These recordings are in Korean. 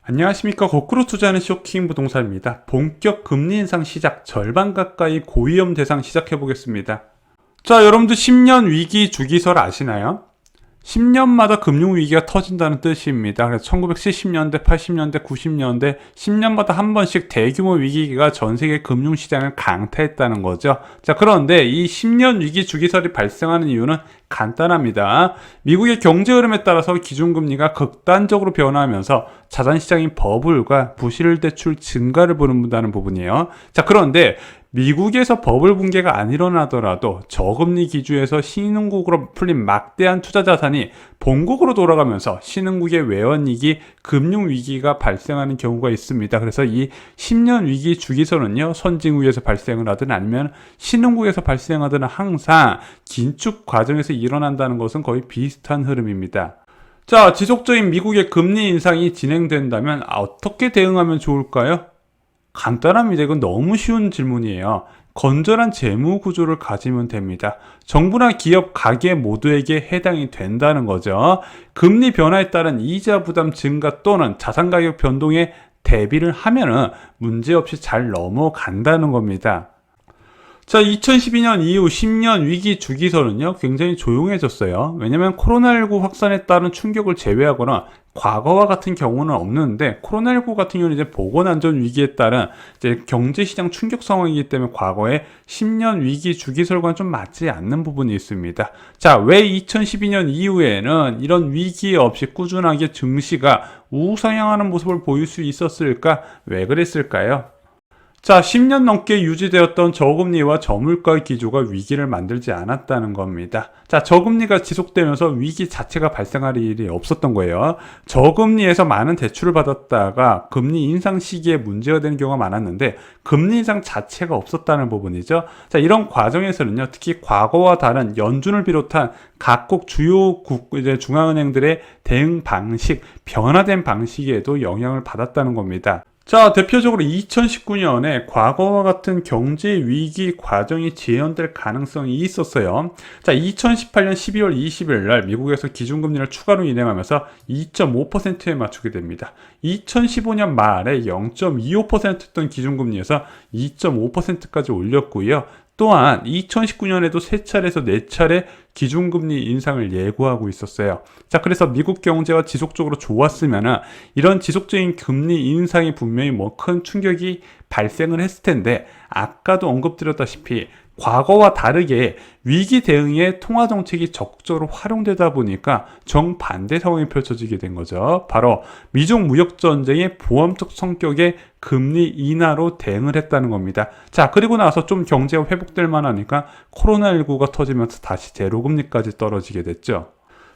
안녕하십니까. 거꾸로 투자하는 쇼킹 부동산입니다. 본격 금리 인상 시작, 절반 가까이 고위험 대상 시작해 보겠습니다. 자, 여러분들 10년 위기 주기설 아시나요? 10년마다 금융위기가 터진다는 뜻입니다. 그래서 1970년대, 80년대, 90년대 10년마다 한 번씩 대규모 위기가 전 세계 금융시장을 강타했다는 거죠. 자, 그런데 이 10년 위기 주기설이 발생하는 이유는 간단합니다. 미국의 경제 흐름에 따라서 기준금리가 극단적으로 변화하면서 자산시장인 버블과 부실대출 증가를 부른다는 부분이에요. 자, 그런데 미국에서 버블 붕괴가 안 일어나더라도 저금리 기준에서 신흥국으로 풀린 막대한 투자 자산이 본국으로 돌아가면서 신흥국의 외환위기, 금융위기가 발생하는 경우가 있습니다. 그래서 이 10년 위기 주기설은요, 선진국에서 발생을 하든 아니면 신흥국에서 발생하든 항상 긴축 과정에서 일어난다는 것은 거의 비슷한 흐름입니다. 자, 지속적인 미국의 금리 인상이 진행된다면 어떻게 대응하면 좋을까요? 간단합니다. 이건 너무 쉬운 질문이에요. 건전한 재무 구조를 가지면 됩니다. 정부나 기업, 가계 모두에게 해당이 된다는 거죠. 금리 변화에 따른 이자 부담 증가 또는 자산 가격 변동에 대비를 하면은 문제없이 잘 넘어간다는 겁니다. 자, 2012년 이후 10년 위기 주기설은요, 굉장히 조용해졌어요. 왜냐면 코로나19 확산에 따른 충격을 제외하거나 과거와 같은 경우는 없는데, 코로나19 같은 경우는 이제 보건안전 위기에 따른 이제 경제시장 충격 상황이기 때문에 과거에 10년 위기 주기설과는 좀 맞지 않는 부분이 있습니다. 자, 왜 2012년 이후에는 이런 위기 없이 꾸준하게 증시가 우상향하는 모습을 보일 수 있었을까? 왜 그랬을까요? 자, 10년 넘게 유지되었던 저금리와 저물가 기조가 위기를 만들지 않았다는 겁니다. 자, 저금리가 지속되면서 위기 자체가 발생할 일이 없었던 거예요. 저금리에서 많은 대출을 받았다가 금리 인상 시기에 문제가 되는 경우가 많았는데 금리 인상 자체가 없었다는 부분이죠. 자, 이런 과정에서는요, 특히 과거와 다른 연준을 비롯한 각국 주요 이제 중앙은행들의 대응 방식, 변화된 방식에도 영향을 받았다는 겁니다. 자, 대표적으로 2019년에 과거와 같은 경제 위기 과정이 재현될 가능성이 있었어요. 자, 2018년 12월 20일 날 미국에서 기준금리를 추가로 인행하면서 2.5%에 맞추게 됩니다. 2015년 말에 0.25%였던 기준금리에서 2.5%까지 올렸고요. 또한 2019년에도 3차례에서 4차례 기준금리 인상을 예고하고 있었어요. 자, 그래서 미국 경제가 지속적으로 좋았으면 이런 지속적인 금리 인상이 분명히 큰 충격이 발생을 했을 텐데, 아까도 언급드렸다시피 과거와 다르게 위기 대응에 통화 정책이 적극적으로 활용되다 보니까 정반대 상황이 펼쳐지게 된 거죠. 바로 미중 무역 전쟁의 보험적 성격의 금리 인하로 대응을 했다는 겁니다. 자, 그리고 나서 좀 경제가 회복될 만하니까 코로나19가 터지면서 다시 제로금리까지 떨어지게 됐죠.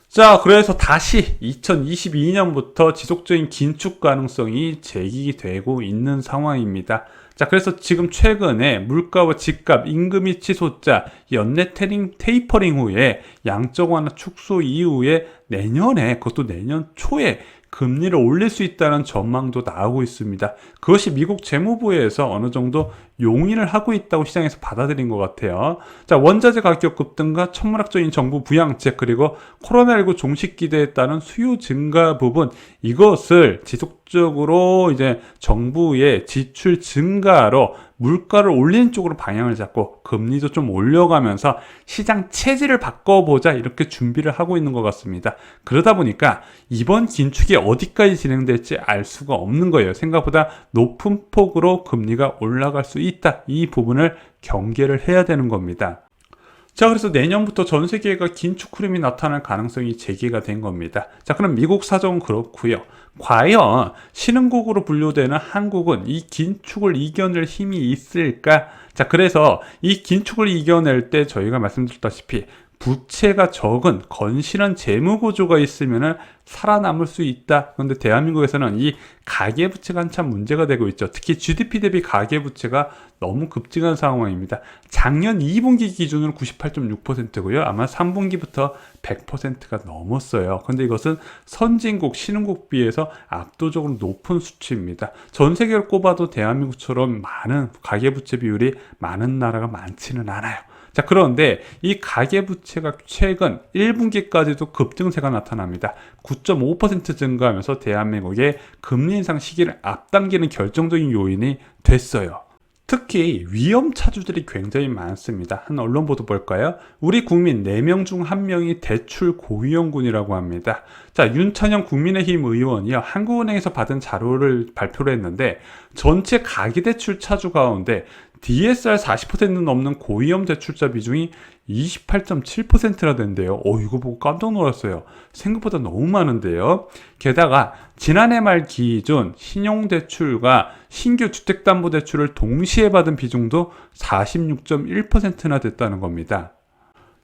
자, 그래서 다시 2022년부터 지속적인 긴축 가능성이 제기되고 있는 상황입니다. 자, 그래서 지금 최근에 물가와 집값, 임금이 치솟자 연내 테이퍼링 후에 양적 완화 축소 이후에 내년에, 그것도 내년 초에 금리를 올릴 수 있다는 전망도 나오고 있습니다. 그것이 미국 재무부에서 어느 정도 용인을 하고 있다고 시장에서 받아들인 것 같아요. 자, 원자재 가격 급등과 천문학적인 정부 부양책, 그리고 코로나19 종식 기대에 따른 수요 증가 부분, 이것을 지속적으로 이제 정부의 지출 증가로 물가를 올리는 쪽으로 방향을 잡고 금리도 좀 올려가면서 시장 체질을 바꿔보자, 이렇게 준비를 하고 있는 것 같습니다. 그러다 보니까 이번 긴축이 어디까지 진행될지 알 수가 없는 거예요. 생각보다 높은 폭으로 금리가 올라갈 수 있다, 이 부분을 경계를 해야 되는 겁니다. 자, 그래서 내년부터 전 세계가 긴축 흐름이 나타날 가능성이 제기가 된 겁니다. 자, 그럼 미국 사정은 그렇고요. 과연 신흥국으로 분류되는 한국은 이 긴축을 이겨낼 힘이 있을까? 자, 그래서 이 긴축을 이겨낼 때 저희가 말씀드렸다시피 부채가 적은 건실한 재무 구조가 있으면 살아남을 수 있다. 그런데 대한민국에서는 이 가계부채가 한참 문제가 되고 있죠. 특히 GDP 대비 가계부채가 너무 급증한 상황입니다. 작년 2분기 기준으로 98.6%고요. 아마 3분기부터 100%가 넘었어요. 근데 이것은 선진국, 신흥국 비해서 압도적으로 높은 수치입니다. 전 세계를 꼽아도 대한민국처럼 많은 가계부채 비율이 많은 나라가 많지는 않아요. 자, 그런데 이 가계부채가 최근 1분기까지도 급증세가 나타납니다. 9.5% 증가하면서 대한민국의 금리 인상 시기를 앞당기는 결정적인 요인이 됐어요. 특히 위험차주들이 굉장히 많습니다. 한 언론 보도 볼까요? 우리 국민 4명 중 1명이 대출 고위험군이라고 합니다. 자, 윤찬영 국민의힘 의원이요, 한국은행에서 받은 자료를 발표를 했는데 전체 가계대출 차주 가운데 DSR 40% 넘는 고위험 대출자 비중이 28.7%나 된대요. 이거 보고 깜짝 놀랐어요. 생각보다 너무 많은데요. 게다가 지난해 말 기준 신용대출과 신규 주택담보대출을 동시에 받은 비중도 46.1%나 됐다는 겁니다.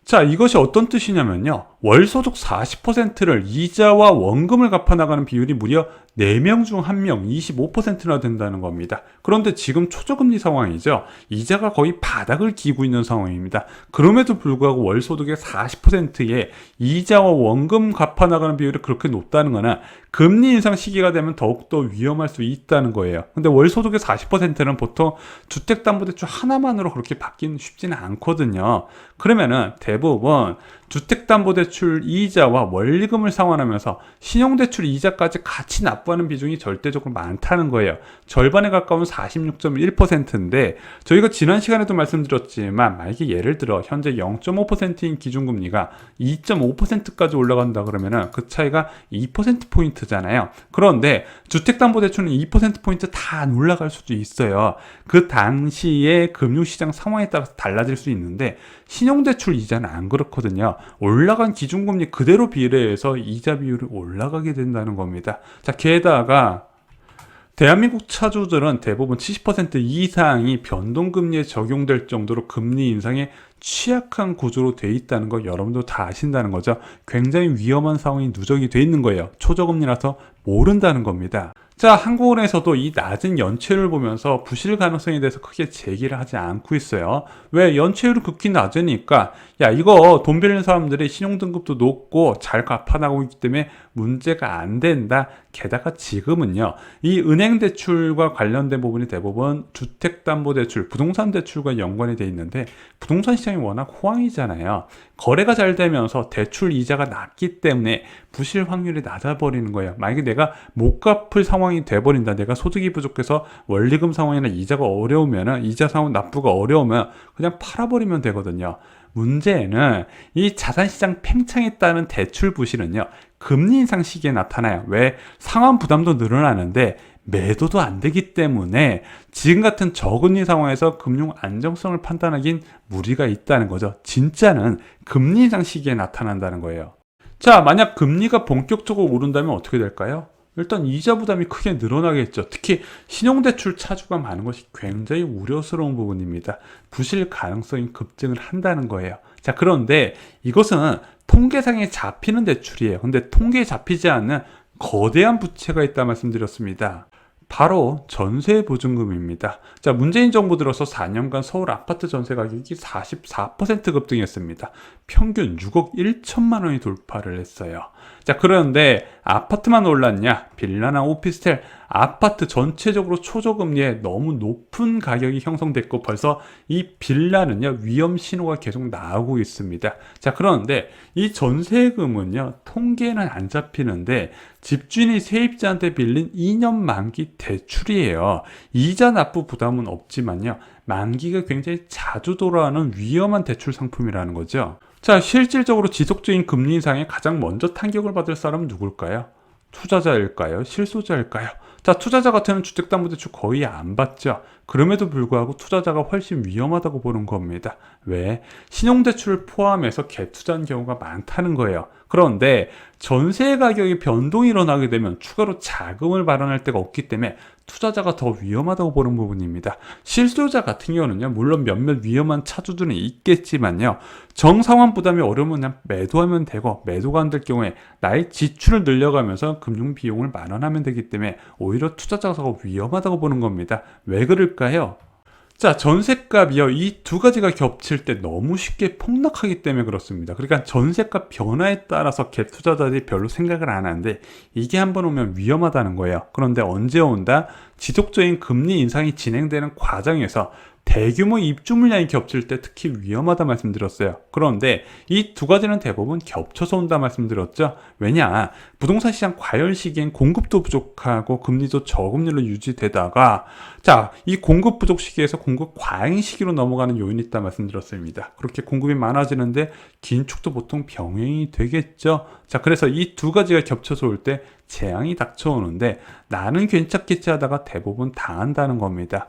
자, 이것이 어떤 뜻이냐면요, 월소득 40%를 이자와 원금을 갚아나가는 비율이 무려 4명 중 1명 25%나 된다는 겁니다. 그런데 지금 초저금리 상황이죠. 이자가 거의 바닥을 기고 있는 상황입니다. 그럼에도 불구하고 월소득의 40%의 이자와 원금 갚아나가는 비율이 그렇게 높다는 거는 금리 인상 시기가 되면 더욱더 위험할 수 있다는 거예요. 근데 월소득의 40%는 보통 주택담보대출 하나만으로 그렇게 받기는 쉽지는 않거든요. 그러면은 대부분 주택담보대출 이자와 원리금을 상환하면서 신용대출 이자까지 같이 납부하는 비중이 절대적으로 많다는 거예요. 절반에 가까운 46.1%인데 저희가 지난 시간에도 말씀드렸지만, 만약에 예를 들어 현재 0.5%인 기준금리가 2.5%까지 올라간다 그러면은 그 차이가 2%포인트잖아요. 그런데 주택담보대출은 2%포인트 다 안 올라갈 수도 있어요. 그 당시에 금융시장 상황에 따라서 달라질 수 있는데 신용대출 이자는 안 그렇거든요. 올라간 기준금리 그대로 비례해서 이자 비율이 올라가게 된다는 겁니다. 자, 게다가 대한민국 차주들은 대부분 70% 이상이 변동금리에 적용될 정도로 금리 인상에 취약한 구조로 돼 있다는 거 여러분도 다 아신다는 거죠. 굉장히 위험한 상황이 누적이 돼 있는 거예요. 초저금리라서 모른다는 겁니다. 자, 한국은행에서도 이 낮은 연체율을 보면서 부실 가능성에 대해서 크게 제기를 하지 않고 있어요. 왜? 연체율은 극히 낮으니까 야, 이거 돈 빌리는 사람들이 신용등급도 높고 잘 갚아나가고 있기 때문에 문제가 안 된다. 게다가 지금은요, 이 은행대출과 관련된 부분이 대부분 주택담보대출, 부동산대출과 연관이 돼 있는데 부동산 시장이 워낙 호황이잖아요. 거래가 잘 되면서 대출 이자가 낮기 때문에 부실 확률이 낮아버리는 거예요. 만약에 내가 못 갚을 상황이 돼버린다, 내가 소득이 부족해서 원리금 상황이나 이자가 어려우면, 이자 상황 납부가 어려우면 그냥 팔아버리면 되거든요. 문제는 이 자산시장 팽창에 따른 대출 부실은요, 금리 인상 시기에 나타나요. 왜? 상환 부담도 늘어나는데 매도도 안 되기 때문에 지금 같은 저금리 상황에서 금융 안정성을 판단하긴 무리가 있다는 거죠. 진짜는 금리 인상 시기에 나타난다는 거예요. 자, 만약 금리가 본격적으로 오른다면 어떻게 될까요? 일단 이자 부담이 크게 늘어나겠죠. 특히 신용대출 차주가 많은 것이 굉장히 우려스러운 부분입니다. 부실 가능성이 급증을 한다는 거예요. 자, 그런데 이것은 통계상에 잡히는 대출이에요. 근데 통계에 잡히지 않는 거대한 부채가 있다 말씀드렸습니다. 바로 전세보증금입니다. 자, 문재인 정부 들어서 4년간 서울 아파트 전세 가격이 44% 급등했습니다. 평균 6억 1천만 원이 돌파를 했어요. 자, 그런데 아파트만 올랐냐? 빌라나 오피스텔, 아파트 전체적으로 초저금리에 너무 높은 가격이 형성됐고 벌써 이 빌라는요, 위험 신호가 계속 나오고 있습니다. 자, 그런데 이 전세금은요, 통계는 안 잡히는데 집주인이 세입자한테 빌린 2년 만기 대출이에요. 이자 납부 부담은 없지만요, 만기가 굉장히 자주 돌아오는 위험한 대출 상품이라는 거죠. 자, 실질적으로 지속적인 금리 인상에 가장 먼저 타격을 받을 사람은 누굴까요? 투자자일까요? 실소자일까요? 자, 투자자 같으면 주택담보대출 거의 안 받죠. 그럼에도 불구하고 투자자가 훨씬 위험하다고 보는 겁니다. 왜? 신용대출을 포함해서 갭투자한 경우가 많다는 거예요. 그런데 전세 가격이 변동이 일어나게 되면 추가로 자금을 마련할 데가 없기 때문에 투자자가 더 위험하다고 보는 부분입니다. 실소유자 같은 경우는요, 물론 몇몇 위험한 차주들은 있겠지만요, 정상환 부담이 어려우면 그냥 매도하면 되고, 매도가 안 될 경우에 나의 지출을 늘려가면서 금융 비용을 마련하면 되기 때문에 오히려 투자자가 더 위험하다고 보는 겁니다. 왜 그럴까요? 자, 전셋값이요, 이 두 가지가 겹칠 때 너무 쉽게 폭락하기 때문에 그렇습니다. 그러니까 전셋값 변화에 따라서 갭 투자자들이 별로 생각을 안 하는데 이게 한번 오면 위험하다는 거예요. 그런데 언제 온다? 지속적인 금리 인상이 진행되는 과정에서 대규모 입주 물량이 겹칠 때 특히 위험하다 말씀드렸어요. 그런데 이 두 가지는 대부분 겹쳐서 온다 말씀드렸죠. 왜냐, 부동산 시장 과열 시기엔 공급도 부족하고 금리도 저금리로 유지되다가 자, 이 공급 부족 시기에서 공급 과잉 시기로 넘어가는 요인이 있다 말씀드렸습니다. 그렇게 공급이 많아지는데 긴축도 보통 병행이 되겠죠. 자, 그래서 이 두 가지가 겹쳐서 올 때 재앙이 닥쳐오는데 나는 괜찮겠지 하다가 대부분 당한다는 겁니다.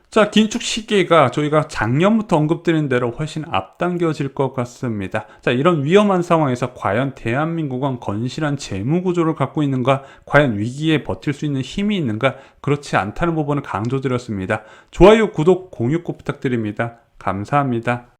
자, 긴축 시기가 저희가 작년부터 언급드린 대로 훨씬 앞당겨질 것 같습니다. 자, 이런 위험한 상황에서 과연 대한민국은 건실한 재무 구조를 갖고 있는가? 과연 위기에 버틸 수 있는 힘이 있는가? 그렇지 않다는 부분을 강조드렸습니다. 좋아요, 구독, 공유 꼭 부탁드립니다. 감사합니다.